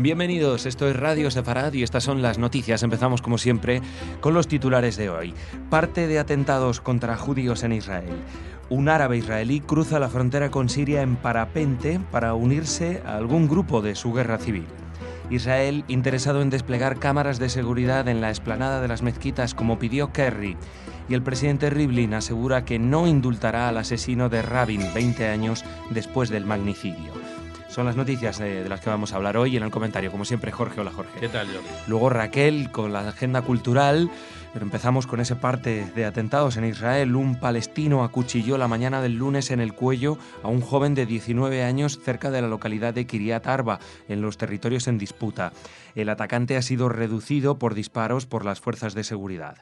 Bienvenidos, esto es Radio Sefarad y estas son las noticias. Empezamos como siempre con los titulares de hoy. Parte de atentados contra judíos en Israel. Un árabe israelí cruza la frontera con Siria en parapente para unirse a algún grupo de su guerra civil. Israel interesado en desplegar cámaras de seguridad en la explanada de las mezquitas como pidió Kerry. Y el presidente Rivlin asegura que no indultará al asesino de Rabin 20 años después del magnicidio. Son las noticias de las que vamos a hablar hoy. En el comentario, como siempre, Jorge. Hola, Jorge. ¿Qué tal, Jorge? Luego Raquel con la agenda cultural. Pero empezamos con ese parte de atentados en Israel. Un palestino acuchilló la mañana del lunes en el cuello a un joven de 19 años cerca de la localidad de Kiryat Arba, en los territorios en disputa. El atacante ha sido reducido por disparos por las fuerzas de seguridad.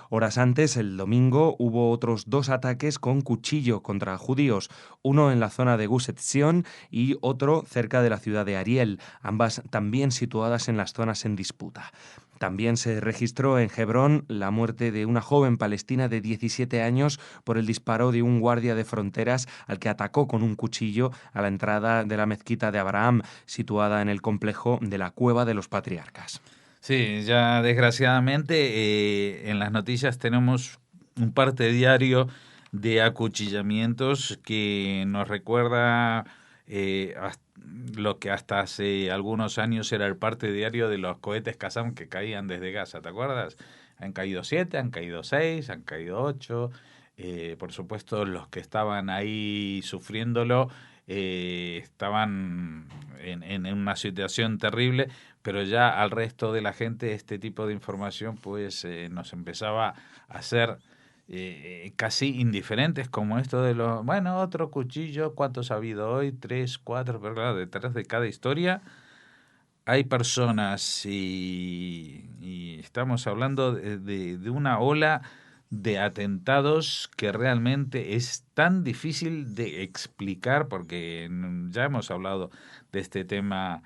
Horas antes, el domingo, hubo otros 2 ataques con cuchillo contra judíos, uno en la zona de Gush Etzion y otro cerca de la ciudad de Ariel, ambas también situadas en las zonas en disputa. También se registró en Hebrón la muerte de una joven palestina de 17 años por el disparo de un guardia de fronteras al que atacó con un cuchillo a la entrada de la mezquita de Abraham, situada en el complejo de la Cueva de los Patriarcas. Sí, ya desgraciadamente en las noticias tenemos un parte diario de acuchillamientos que nos recuerda lo que hasta hace algunos años era el parte diario de los cohetes Qassam que caían desde Gaza, ¿te acuerdas? Han caído 7, han caído 6, han caído 8. Por supuesto, los que estaban ahí sufriéndolo estaban en una situación terrible, pero ya al resto de la gente este tipo de información pues nos empezaba a hacer casi indiferentes, como esto de los, bueno, otro cuchillo, ¿cuántos ha habido hoy? 3, 4, pero claro, detrás de cada historia hay personas y estamos hablando de una ola de atentados que realmente es tan difícil de explicar porque ya hemos hablado de este tema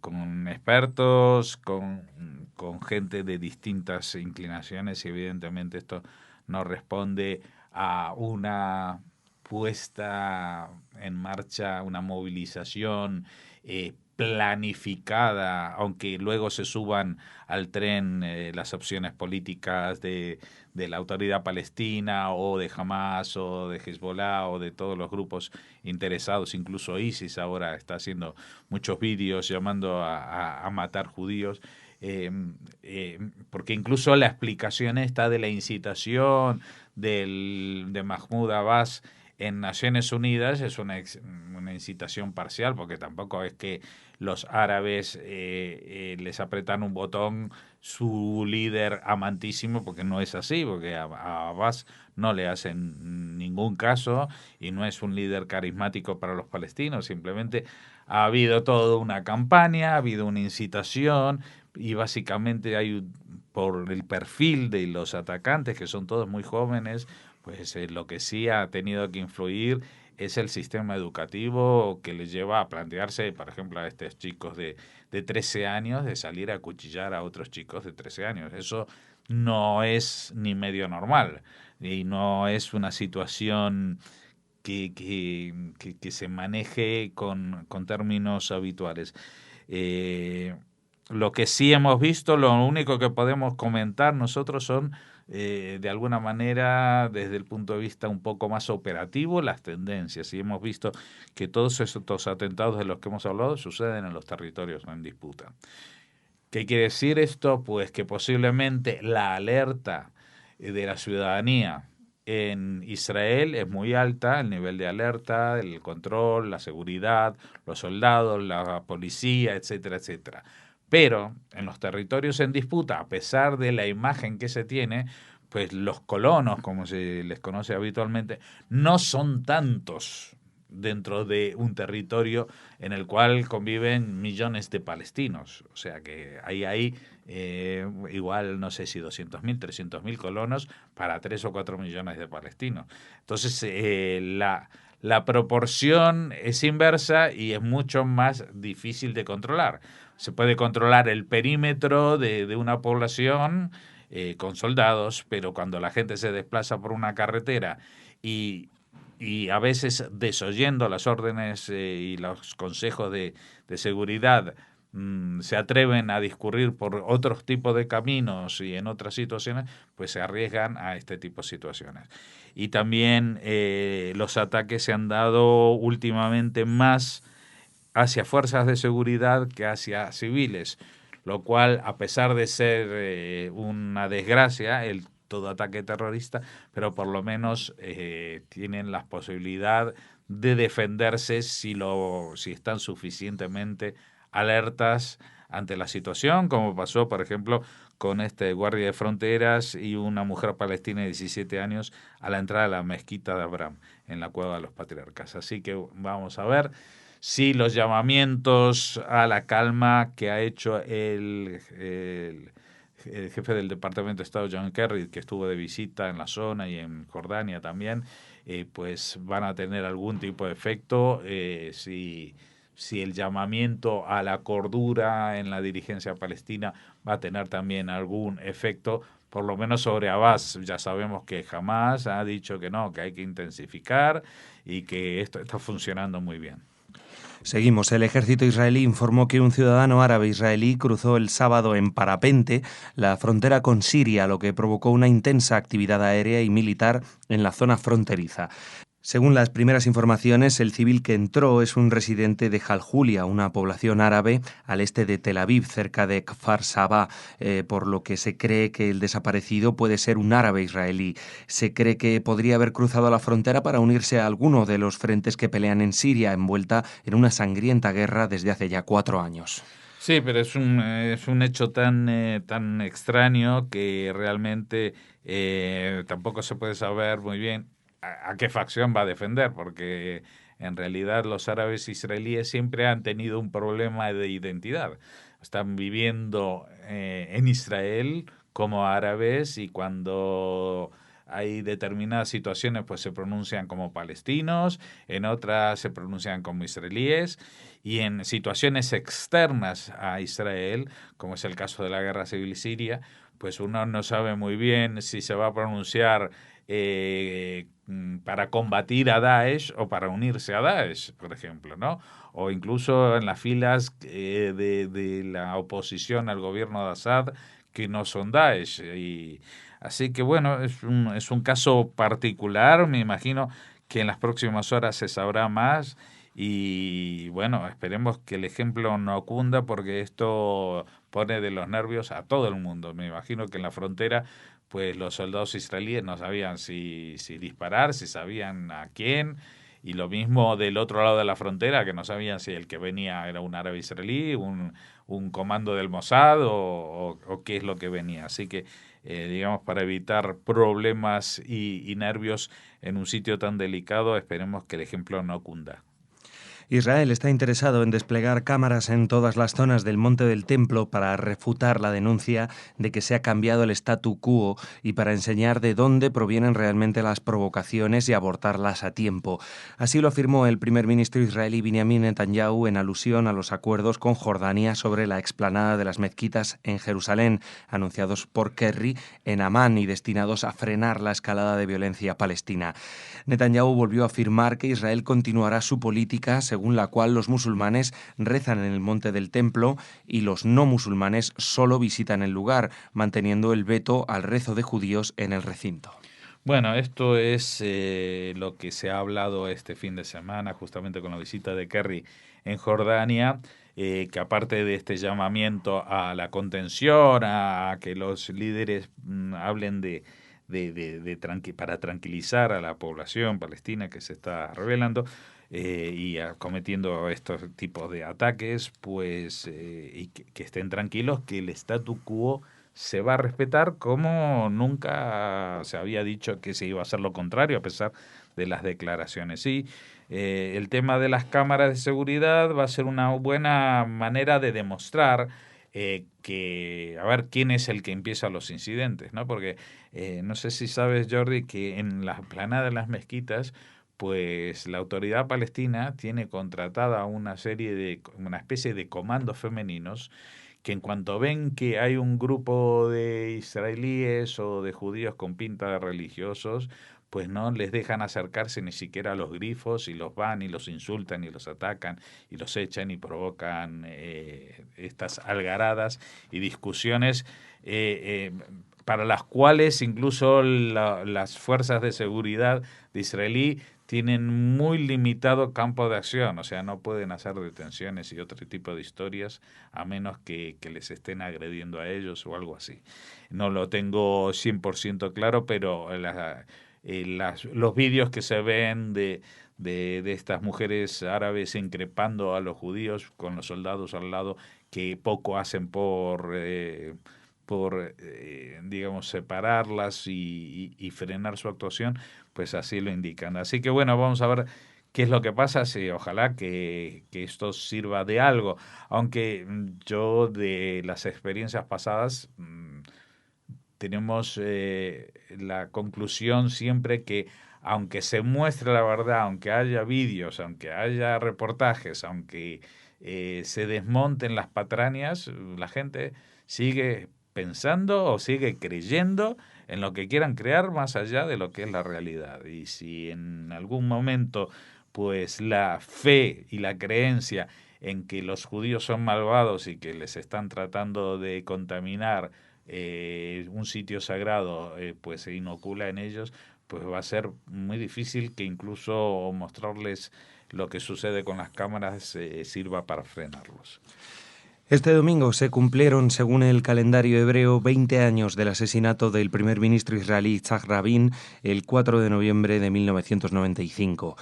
con expertos, con gente de distintas inclinaciones y evidentemente esto no responde a una puesta en marcha, una movilización planificada, aunque luego se suban al tren las opciones políticas de la autoridad palestina o de Hamas o de Hezbollah o de todos los grupos interesados, incluso ISIS ahora está haciendo muchos vídeos llamando a matar judíos. Porque incluso la explicación esta de la incitación de Mahmoud Abbas en Naciones Unidas es una incitación parcial, porque tampoco es que los árabes les apretan un botón su líder amantísimo, porque no es así, porque a Abbas no le hacen ningún caso y no es un líder carismático para los palestinos, simplemente ha habido toda una campaña, ha habido una incitación y básicamente hay por el perfil de los atacantes, que son todos muy jóvenes, pues lo que sí ha tenido que influir es el sistema educativo que les lleva a plantearse, por ejemplo, a estos chicos de 13 años, de salir a acuchillar a otros chicos de 13 años. Eso no es ni medio normal y no es una situación que se maneje con términos habituales. Lo que sí hemos visto, lo único que podemos comentar nosotros son, de alguna manera, desde el punto de vista un poco más operativo, las tendencias. Y hemos visto que todos estos atentados de los que hemos hablado suceden en los territorios en disputa. ¿Qué quiere decir esto? Pues que posiblemente la alerta de la ciudadanía en Israel es muy alta, el nivel de alerta, el control, la seguridad, los soldados, la policía, etcétera, etcétera. Pero en los territorios en disputa, a pesar de la imagen que se tiene, pues los colonos, como se les conoce habitualmente, no son tantos dentro de un territorio en el cual conviven millones de palestinos. O sea que hay igual, no sé si 200.000, 300.000 colonos para 3 o 4 millones de palestinos. Entonces, la proporción es inversa y es mucho más difícil de controlar. Se puede controlar el perímetro de una población con soldados, pero cuando la gente se desplaza por una carretera y a veces desoyendo las órdenes y los consejos de seguridad se atreven a discurrir por otros tipos de caminos y en otras situaciones, pues se arriesgan a este tipo de situaciones. Y también los ataques se han dado últimamente más hacia fuerzas de seguridad que hacia civiles, lo cual, a pesar de ser una desgracia, todo ataque terrorista, pero por lo menos tienen la posibilidad de defenderse si están suficientemente alertas ante la situación, como pasó, por ejemplo, con este guardia de fronteras y una mujer palestina de 17 años a la entrada de la mezquita de Abraham, en la Cueva de los Patriarcas. Así que vamos a ver si los llamamientos a la calma que ha hecho el jefe del Departamento de Estado, John Kerry, que estuvo de visita en la zona y en Jordania también, pues van a tener algún tipo de efecto, si el llamamiento a la cordura en la dirigencia palestina va a tener también algún efecto, por lo menos sobre Abbas. Ya sabemos que Hamas ha dicho que no, que hay que intensificar y que esto está funcionando muy bien. Seguimos. El ejército israelí informó que un ciudadano árabe israelí cruzó el sábado en parapente la frontera con Siria, lo que provocó una intensa actividad aérea y militar en la zona fronteriza. Según las primeras informaciones, el civil que entró es un residente de Jaljulia, una población árabe al este de Tel Aviv, cerca de Kfar Saba, por lo que se cree que el desaparecido puede ser un árabe israelí. Se cree que podría haber cruzado la frontera para unirse a alguno de los frentes que pelean en Siria, envuelta en una sangrienta guerra desde hace ya 4 años. Sí, pero es un hecho tan extraño que realmente tampoco se puede saber muy bien a qué facción va a defender, porque en realidad los árabes israelíes siempre han tenido un problema de identidad. Están viviendo en Israel como árabes y cuando hay determinadas situaciones pues se pronuncian como palestinos, en otras se pronuncian como israelíes y en situaciones externas a Israel, como es el caso de la guerra civil siria, pues uno no sabe muy bien si se va a pronunciar para combatir a Daesh o para unirse a Daesh, por ejemplo, ¿no? O incluso en las filas de la oposición al gobierno de Assad que no son Daesh. Así que bueno, es un caso particular, me imagino que en las próximas horas se sabrá más y bueno, esperemos que el ejemplo no cunda porque esto pone de los nervios a todo el mundo. Me imagino que en la frontera pues los soldados israelíes no sabían si disparar, si sabían a quién, y lo mismo del otro lado de la frontera, que no sabían si el que venía era un árabe israelí, un comando del Mossad o qué es lo que venía. Así que, digamos, para evitar problemas y nervios en un sitio tan delicado, esperemos que el ejemplo no cunda. Israel está interesado en desplegar cámaras en todas las zonas del Monte del Templo para refutar la denuncia de que se ha cambiado el statu quo y para enseñar de dónde provienen realmente las provocaciones y abortarlas a tiempo. Así lo afirmó el primer ministro israelí Benjamin Netanyahu en alusión a los acuerdos con Jordania sobre la explanada de las mezquitas en Jerusalén, anunciados por Kerry en Amán y destinados a frenar la escalada de violencia palestina. Netanyahu volvió a afirmar que Israel continuará su política según la cual los musulmanes rezan en el monte del templo y los no musulmanes solo visitan el lugar, manteniendo el veto al rezo de judíos en el recinto. Bueno, esto es lo que se ha hablado este fin de semana, justamente con la visita de Kerry en Jordania, que aparte de este llamamiento a la contención, a que los líderes hablen para tranquilizar a la población palestina que se está rebelando, cometiendo estos tipos de ataques, pues, y que estén tranquilos que el statu quo se va a respetar como nunca se había dicho que se iba a hacer lo contrario, a pesar de las declaraciones. Sí, el tema de las cámaras de seguridad va a ser una buena manera de demostrar a ver, quién es el que empieza los incidentes, ¿no? Porque no sé si sabes, Jordi, que en la explanada de las mezquitas pues la autoridad palestina tiene contratada una especie de comandos femeninos que en cuanto ven que hay un grupo de israelíes o de judíos con pinta de religiosos, pues no les dejan acercarse ni siquiera a los grifos y los van y los insultan y los atacan y los echan y provocan estas algaradas y discusiones para las cuales incluso las fuerzas de seguridad de Israelí tienen muy limitado campo de acción, o sea, no pueden hacer detenciones y otro tipo de historias a menos que les estén agrediendo a ellos o algo así. No lo tengo 100% claro, pero los vídeos que se ven de estas mujeres árabes increpando a los judíos con los soldados al lado que poco hacen por digamos, separarlas y frenar su actuación, pues así lo indican. Así que bueno, vamos a ver qué es lo que pasa, sí, ojalá que esto sirva de algo, aunque yo de las experiencias pasadas tenemos la conclusión siempre que aunque se muestre la verdad, aunque haya vídeos, aunque haya reportajes, aunque se desmonten las patrañas, la gente sigue pensando o sigue creyendo en lo que quieran crear más allá de lo que es la realidad. Y si en algún momento pues la fe y la creencia en que los judíos son malvados y que les están tratando de contaminar un sitio sagrado pues se inocula en ellos, pues va a ser muy difícil que incluso mostrarles lo que sucede con las cámaras sirva para frenarlos. Este domingo se cumplieron, según el calendario hebreo, 20 años del asesinato del primer ministro israelí Yitzhak Rabin el 4 de noviembre de 1995.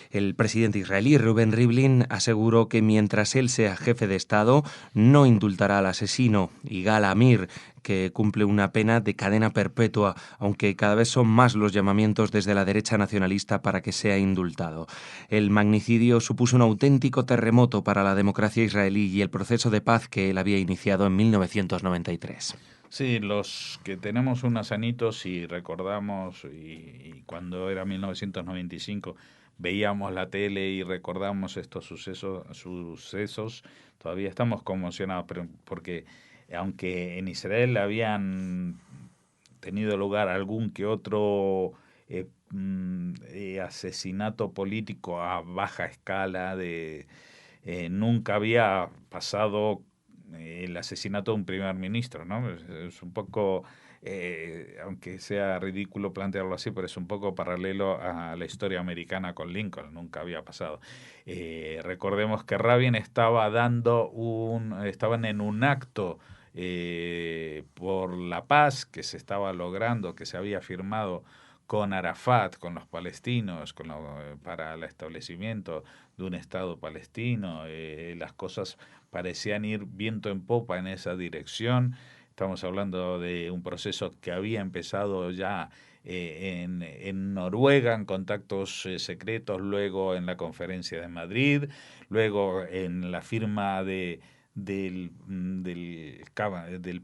El presidente israelí Reuven Rivlin aseguró que mientras él sea jefe de Estado no indultará al asesino, Yigal Amir, que cumple una pena de cadena perpetua, aunque cada vez son más los llamamientos desde la derecha nacionalista para que sea indultado. El magnicidio supuso un auténtico terremoto para la democracia israelí y el proceso de paz que él había iniciado en 1993. Sí, los que tenemos unos anitos y recordamos, y cuando era 1995 veíamos la tele y recordamos estos sucesos, todavía estamos conmocionados, pero porque aunque en Israel habían tenido lugar algún que otro asesinato político a baja escala, nunca había pasado el asesinato de un primer ministro, ¿no? Es un poco, aunque sea ridículo plantearlo así, pero es un poco paralelo a la historia americana con Lincoln, nunca había pasado. Recordemos que Rabin estaban en un acto por la paz que se estaba logrando, que se había firmado con Arafat, con los palestinos, para el establecimiento de un Estado palestino. Las cosas parecían ir viento en popa en esa dirección. Estamos hablando de un proceso que había empezado ya en Noruega, en contactos secretos, luego en la conferencia de Madrid, luego en la firma del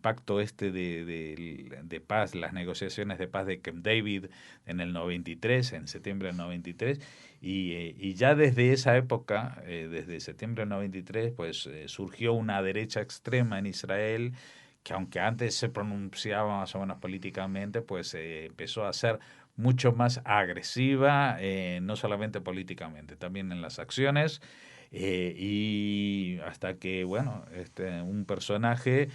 pacto de paz, las negociaciones de paz de Camp David en el 93, en septiembre del 93, y ya desde esa época, desde septiembre del 93, pues surgió una derecha extrema en Israel que aunque antes se pronunciaba más o menos políticamente, pues empezó a ser mucho más agresiva, no solamente políticamente, también en las acciones, y hasta que, bueno, un personaje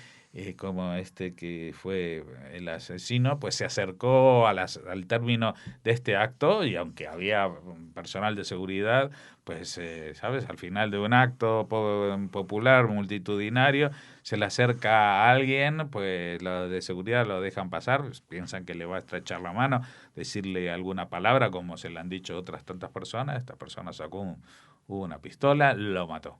como este que fue el asesino, pues se acercó al término de este acto y aunque había personal de seguridad, pues, ¿sabes? Al final de un acto popular, multitudinario, se le acerca a alguien, pues los de seguridad lo dejan pasar, pues, piensan que le va a estrechar la mano, decirle alguna palabra, como se le han dicho otras tantas personas. Esta persona sacó una pistola, lo mató.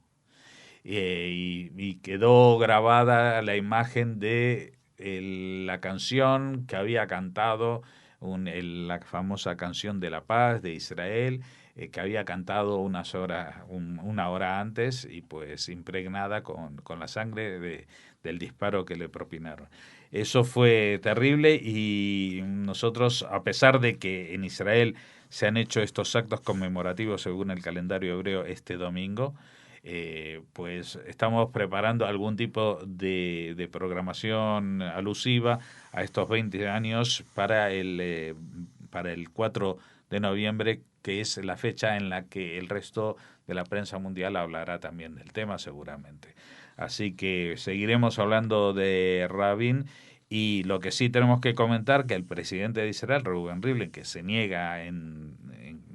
Y quedó grabada la imagen de la canción que había cantado, la famosa canción de la paz de Israel, que había cantado una hora antes y pues impregnada con la sangre del disparo que le propinaron. Eso fue terrible y nosotros, a pesar de que en Israel se han hecho estos actos conmemorativos según el calendario hebreo este domingo, pues estamos preparando algún tipo de programación alusiva a estos 20 años para el para el 4 de noviembre, que es la fecha en la que el resto de la prensa mundial hablará también del tema seguramente. Así que seguiremos hablando de Rabin. Y lo que sí tenemos que comentar, que el presidente de Israel, Reuven Rivlin, que se niega en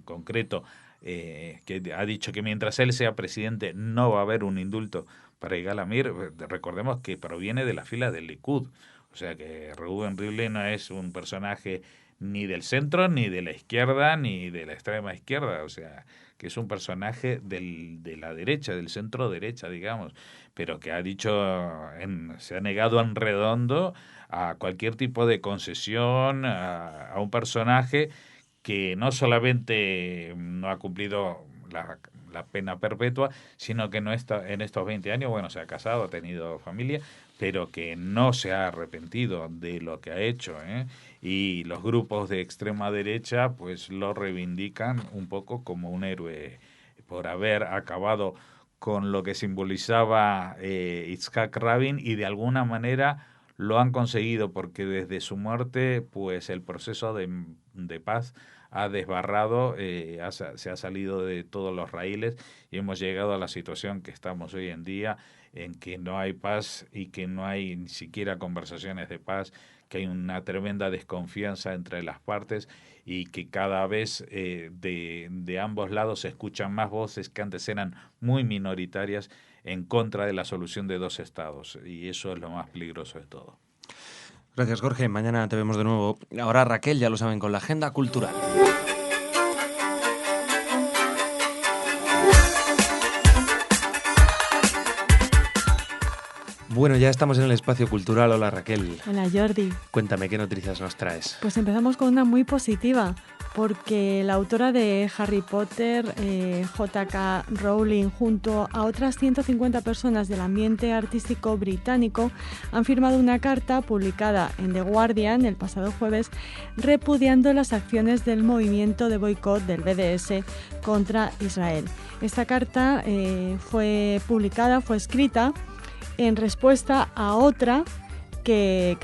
concreto, que ha dicho que mientras él sea presidente no va a haber un indulto para Yigal Amir, recordemos que proviene de la fila del Likud. O sea que Reuven Rivlin no es un personaje ni del centro, ni de la izquierda, ni de la extrema izquierda. O sea, que es un personaje de la derecha, del centro derecha, digamos, pero que ha dicho, se ha negado en redondo a cualquier tipo de concesión a un personaje que no solamente no ha cumplido la pena perpetua, sino que no está en estos 20 años, bueno, se ha casado, ha tenido familia, pero que no se ha arrepentido de lo que ha hecho, ¿eh? Y los grupos de extrema derecha pues lo reivindican un poco como un héroe por haber acabado con lo que simbolizaba Yitzhak Rabin, y de alguna manera lo han conseguido, porque desde su muerte pues el proceso de paz ha desbarrado, se ha salido de todos los raíles y hemos llegado a la situación que estamos hoy en día, en que no hay paz y que no hay ni siquiera conversaciones de paz, que hay una tremenda desconfianza entre las partes y que cada vez de ambos lados se escuchan más voces que antes eran muy minoritarias en contra de la solución de dos estados, y eso es lo más peligroso de todo. Gracias, Jorge. Mañana te vemos de nuevo. Ahora Raquel, ya lo saben, con la agenda cultural. Bueno, ya estamos en el espacio cultural. Hola, Raquel. Hola, Jordi. Cuéntame, ¿qué noticias nos traes? Pues empezamos con una muy positiva, porque la autora de Harry Potter, J.K. Rowling, junto a otras 150 personas del ambiente artístico británico, han firmado una carta publicada en The Guardian el pasado jueves, repudiando las acciones del movimiento de boicot del BDS contra Israel. Esta carta fue escrita en respuesta a otra que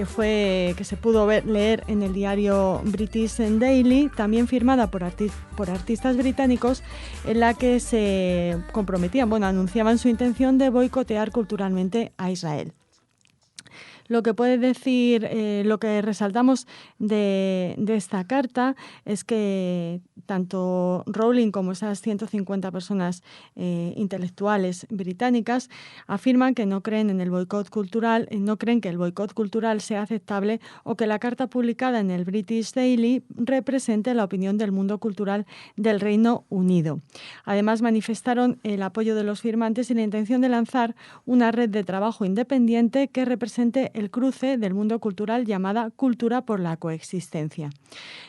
se pudo leer en el diario British Daily, también firmada por artistas británicos, en la que se comprometían, anunciaban su intención de boicotear culturalmente a Israel. Lo que puede decir, lo que resaltamos de esta carta es que tanto Rowling como esas 150 personas intelectuales británicas afirman que no creen en el boicot cultural, no creen que el boicot cultural sea aceptable o que la carta publicada en el British Daily represente la opinión del mundo cultural del Reino Unido. Además, manifestaron el apoyo de los firmantes y la intención de lanzar una red de trabajo independiente que represente el cruce del mundo cultural llamada Cultura por la Coexistencia.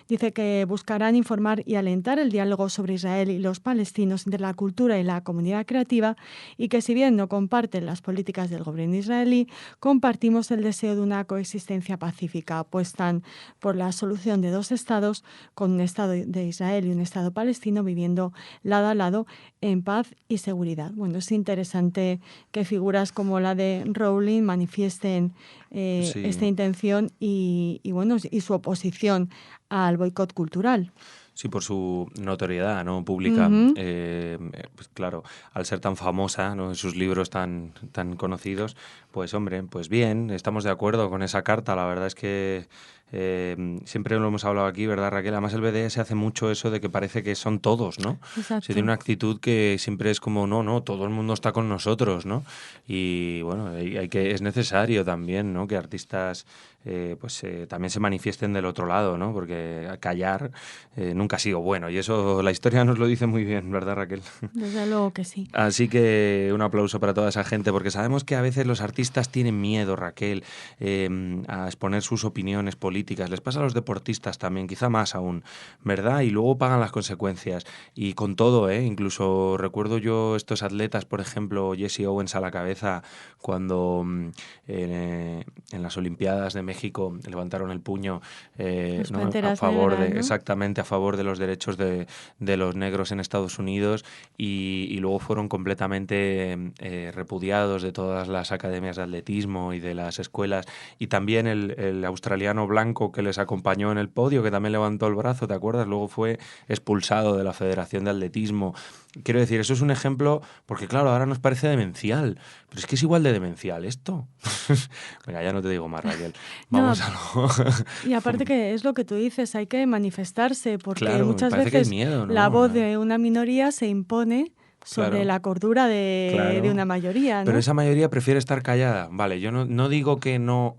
Dice que buscarán informar y alentar el diálogo sobre Israel y los palestinos entre la cultura y la comunidad creativa, y que si bien no comparten las políticas del gobierno israelí, compartimos el deseo de una coexistencia pacífica. Apuestan por la solución de dos estados, con un estado de Israel y un estado palestino viviendo lado a lado en paz y seguridad. Bueno, es interesante que figuras como la de Rowling manifiesten esta intención y su oposición al boicot cultural. Sí, por su notoriedad, ¿no?, pública. Uh-huh. Pues claro, al ser tan famosa, ¿no?, sus libros tan conocidos, pues hombre, pues bien, estamos de acuerdo con esa carta. La verdad es que siempre lo hemos hablado aquí, ¿verdad, Raquel? Además el BDS hace mucho eso de que parece que son todos, ¿no? Exacto. Se tiene una actitud que siempre es como, no, todo el mundo está con nosotros, ¿no? Y bueno, es necesario también, ¿no?, que artistas también se manifiesten del otro lado, ¿no? Porque callar nunca ha sido bueno, y eso la historia nos lo dice muy bien, ¿verdad, Raquel? Desde luego que sí. Así que un aplauso para toda esa gente, porque sabemos que a veces los artistas tienen miedo, Raquel, a exponer sus opiniones políticas. Les pasa a los deportistas también, quizá más aún, ¿verdad? Y luego pagan las consecuencias. Y con todo, incluso recuerdo yo estos atletas, por ejemplo, Jesse Owens a la cabeza, cuando en las Olimpiadas de México levantaron el puño, ¿no?, a favor negras, ¿no? exactamente, a favor de los derechos de los negros en Estados Unidos y luego fueron completamente repudiados de todas las academias de atletismo y de las escuelas. Y también el australiano blanco que les acompañó en el podio, que también levantó el brazo, ¿te acuerdas? Luego fue expulsado de la Federación de Atletismo. Quiero decir, eso es un ejemplo, porque claro, ahora nos parece demencial, pero es que es igual de demencial esto. Venga, ya no te digo más, Raquel. Vamos a lo... Y aparte que es lo que tú dices, hay que manifestarse, porque Claro, muchas parece que hay veces miedo, ¿no? la voz de una minoría se impone sobre Claro. la cordura de una mayoría, ¿no? Pero esa mayoría prefiere estar callada. Vale, yo no digo que no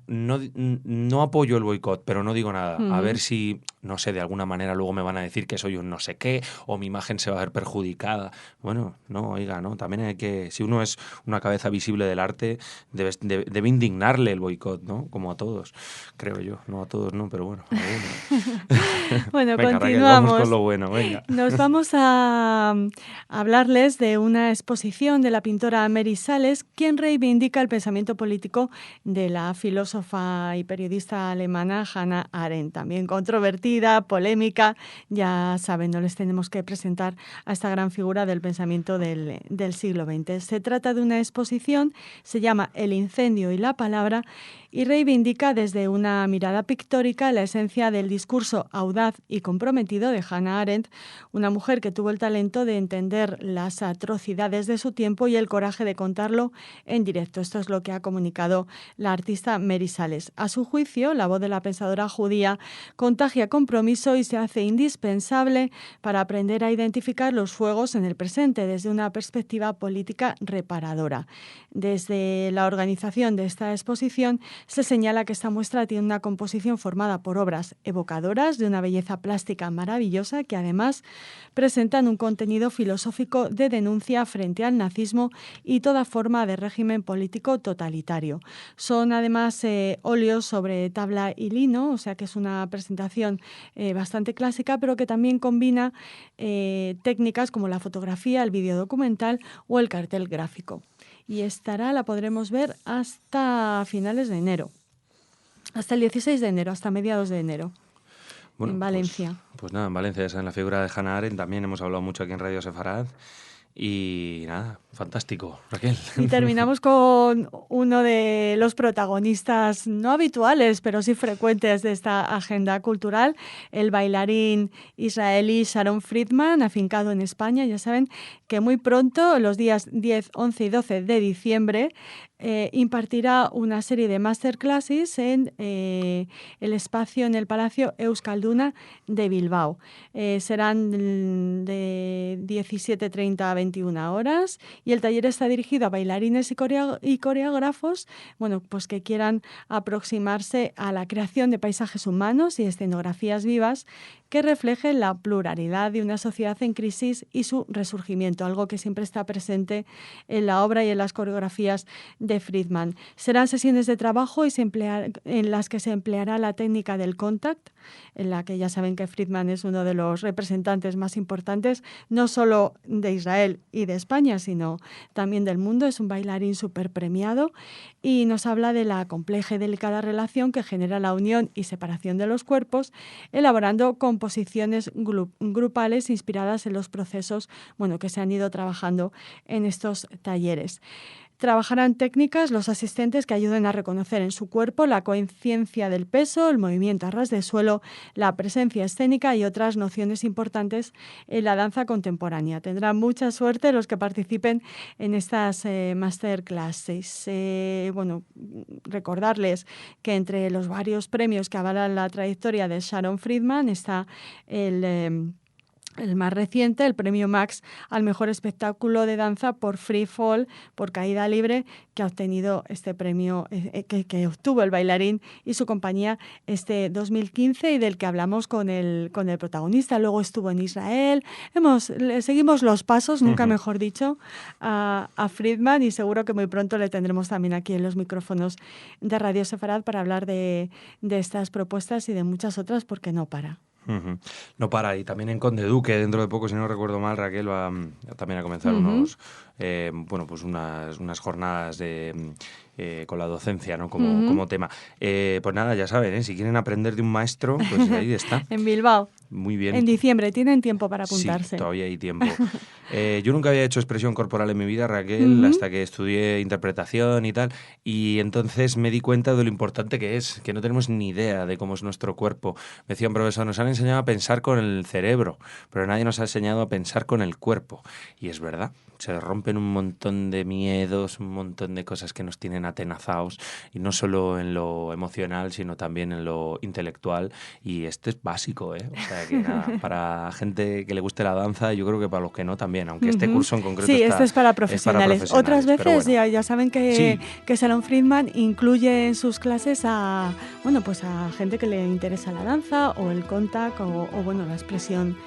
apoyo el boicot, pero no digo nada. A ver si, no sé, de alguna manera luego me van a decir que soy un no sé qué o mi imagen se va a ver perjudicada. Bueno, no, oiga, no. También hay que, si uno es una cabeza visible del arte, debe indignarle el boicot, ¿no? Como a todos, creo yo. No a todos, no, pero bueno, a algunos. Bueno, Venga, continuamos. Raquel, vamos con lo bueno, venga. Nos vamos a hablarles de una exposición de la pintora Mary Sales, quien reivindica el pensamiento político de la filósofa y periodista alemana Hannah Arendt. También controvertida, polémica, ya saben, no les tenemos que presentar a esta gran figura del pensamiento del siglo XX. Se trata de una exposición, se llama El incendio y la palabra, y reivindica desde una mirada pictórica la esencia del discurso audaz y comprometido de Hannah Arendt, una mujer que tuvo el talento de entender las atrocidades de su tiempo y el coraje de contarlo en directo. Esto es lo que ha comunicado la artista Mary Sales. A su juicio, la voz de la pensadora judía contagia compromiso y se hace indispensable para aprender a identificar los fuegos en el presente desde una perspectiva política reparadora. Desde la organización de esta exposición se señala que esta muestra tiene una composición formada por obras evocadoras de una belleza plástica maravillosa que además presentan un contenido filosófico de denuncia frente al nazismo y toda forma de régimen político totalitario. Son además óleos sobre tabla y lino, o sea que es una presentación bastante clásica, pero que también combina técnicas como la fotografía, el videodocumental o el cartel gráfico. Y la podremos ver hasta finales de enero, hasta el 16 de enero, hasta mediados de enero, en Valencia. Pues nada, en Valencia, esa es la figura de Hannah Arendt, también hemos hablado mucho aquí en Radio Sefarad. Y nada, fantástico, Raquel. Y terminamos con uno de los protagonistas no habituales, pero sí frecuentes de esta agenda cultural, el bailarín israelí Sharon Friedman, afincado en España. Ya saben que muy pronto, los días 10, 11 y 12 de diciembre, impartirá una serie de masterclasses en el espacio en el Palacio Euskalduna de Bilbao. Serán de 17:30 a 21 horas y el taller está dirigido a bailarines y coreógrafos, bueno, pues que quieran aproximarse a la creación de paisajes humanos y escenografías vivas que reflejen la pluralidad de una sociedad en crisis y su resurgimiento, algo que siempre está presente en la obra y en las coreografías de Friedman. Serán sesiones de trabajo en las que se empleará la técnica del contact, en la que ya saben que Friedman es uno de los representantes más importantes, no solo de Israel y de España, sino también del mundo. Es un bailarín súper premiado y nos habla de la compleja y delicada relación que genera la unión y separación de los cuerpos, elaborando composiciones grupales inspiradas en los procesos, bueno, que se han ido trabajando en estos talleres. Trabajarán técnicas los asistentes que ayuden a reconocer en su cuerpo la conciencia del peso, el movimiento a ras de suelo, la presencia escénica y otras nociones importantes en la danza contemporánea. Tendrán mucha suerte los que participen en estas masterclasses. Bueno, recordarles que entre los varios premios que avalan la trayectoria de Sharon Friedman está el más reciente, el premio Max al mejor espectáculo de danza por Free Fall, por caída libre, que ha obtenido este premio, que obtuvo el bailarín y su compañía este 2015 y del que hablamos con el protagonista. Luego estuvo en Israel. Le seguimos los pasos, nunca mejor dicho, a Friedman, y seguro que muy pronto le tendremos también aquí en los micrófonos de Radio Sefarad para hablar de estas propuestas y de muchas otras, porque no para. No para, y también en Conde Duque, dentro de poco, si no recuerdo mal, Raquel va también a comenzar unos bueno, pues unas jornadas de... con la docencia, ¿no? Como tema. Pues nada, ya saben, si quieren aprender de un maestro, pues ahí está. En Bilbao. Muy bien. En diciembre, tienen tiempo para apuntarse. Sí, todavía hay tiempo. Yo nunca había hecho expresión corporal en mi vida, Raquel, hasta que estudié interpretación y tal, y entonces me di cuenta de lo importante que es, que no tenemos ni idea de cómo es nuestro cuerpo. Me decía un profesor, nos han enseñado a pensar con el cerebro, pero nadie nos ha enseñado a pensar con el cuerpo. Y es verdad, se rompen un montón de miedos, un montón de cosas que nos tienen atenazados, y no solo en lo emocional, sino también en lo intelectual, y esto es básico, ¿eh? O sea que nada, para gente que le guste la danza, yo creo que para los que no también, aunque este curso en concreto sí, esto es para profesionales. Otras veces bueno. ya saben que Salón Friedman incluye en sus clases a gente que le interesa la danza o el contact o la expresión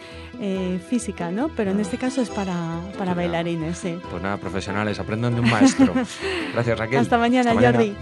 física, ¿no? Pero en este caso es para bailarines, sí. Pues nada, profesionales, aprendan de un maestro. Gracias, Raquel. Hasta mañana, Jordi.